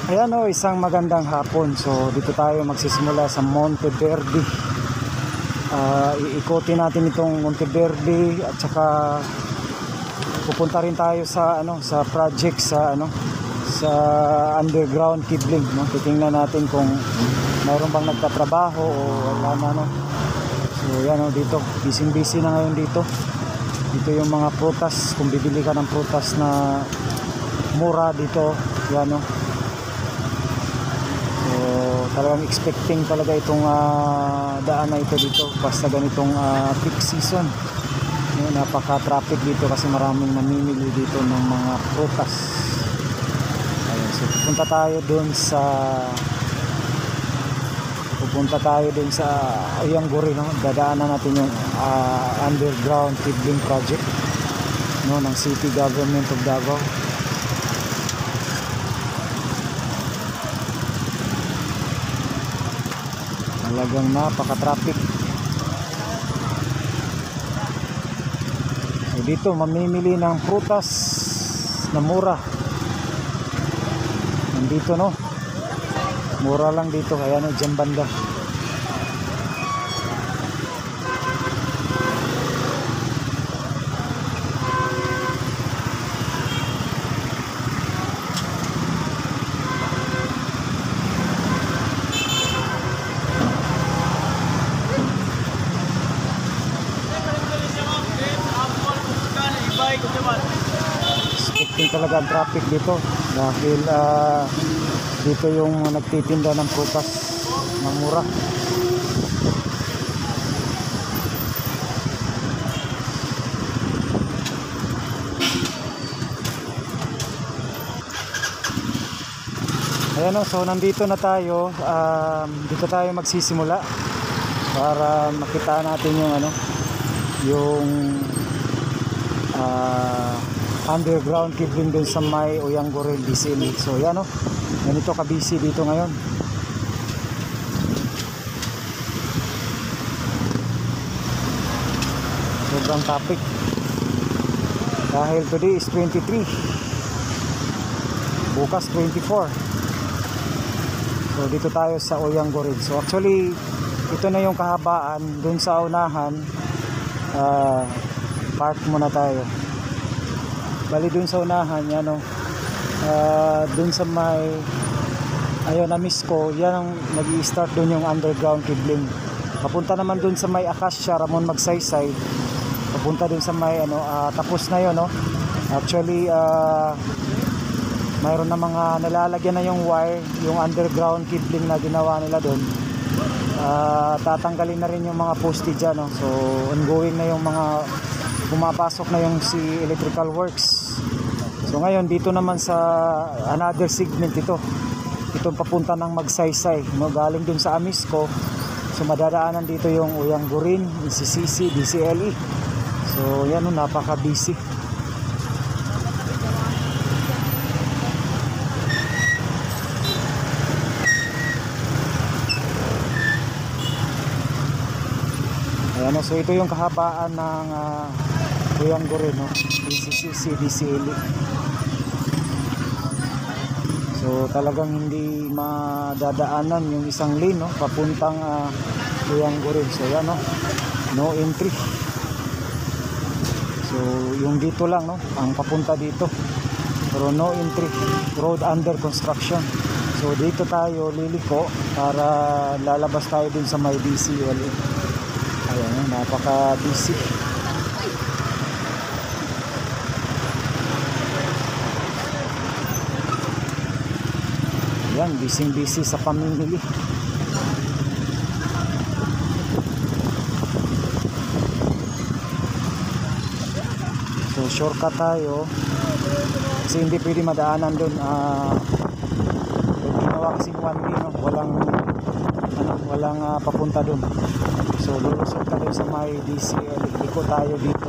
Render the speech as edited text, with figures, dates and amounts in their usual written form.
Ayan o, isang magandang hapon. So dito tayo magsisimula sa Monteverde. Iikutin natin itong Monteverde at saka pupunta rin tayo sa sa project sa sa underground cabling, no? Titingnan natin kung mayroon bang nagtatrabaho o wala na, no? So yan o, dito busy na ngayon dito. Dito yung mga prutas, kung bibili ka ng prutas na mura dito, yan o. Talagang expecting talaga itong daan na ito dito basta ganitong peak season. Napaka-traffic dito kasi maraming namimili dito ng mga prutas. Ayun, so pupunta tayo dun sa Oyang-Goril, no? Dadaanan natin yung underground cabling project, no, ng City Government of Davao. Talagang napaka-traffic. So dito mamimili ng prutas na mura. Nandito, no, mura lang dito, kaya no, dyan banda. Expecting talaga ang traffic dito dahil dito yung nagtitinda ng prutas na mura. Ayan o, so nandito na tayo. Dito tayo magsisimula para makita natin yung underground cabling dun sa may Oyang-Goril DCL. So yan o, ganito ka-busy dito ngayon. Sobrang traffic dahil today is 23, bukas 24. So dito tayo sa Oyang-Goril. So actually ito na yung kahabaan dun sa unahan. Park muna tayo. Bali dun sa unahan, yan o, dun sa may na-miss ko, yan ang nag-i-start dun yung underground cabling. Papunta naman dun sa may Acacia, Ramon Magsaysay. Papunta dun sa may tapos na yun, no? Actually mayroon na mga nalalagyan na yung wire, yung underground cabling na ginawa nila dun. Tatanggalin na rin yung mga poste dyan, no? So ongoing na yung mga pumapasok na yung si electrical works. So ngayon dito naman sa another segment itong papunta ng Magsaysay, no? Galing dun sa Amisco. So madadaanan dito yung Oyang-Goril, CCC, DCLE. So yan, no, napaka busy. Ayan, no? So ito yung kahabaan ng Oyang-Goril, no? CCC, DCLE. So talagang hindi madadaanan yung isang lane, no, papuntang Oyang-Goril. So yan, no, no entry. So yung dito lang, no, ang papunta dito, pero no entry, road under construction. So dito tayo liliko para lalabas tayo din sa may DCLE. Ayan, napaka busy. Yan, busy sa pamimili. So shortcut tayo kasi hindi pwede madaanan doon. Ginawa kasing one way, no? Walang papunta doon. So lulusot tayo sa may DCL. Liko tayo dito.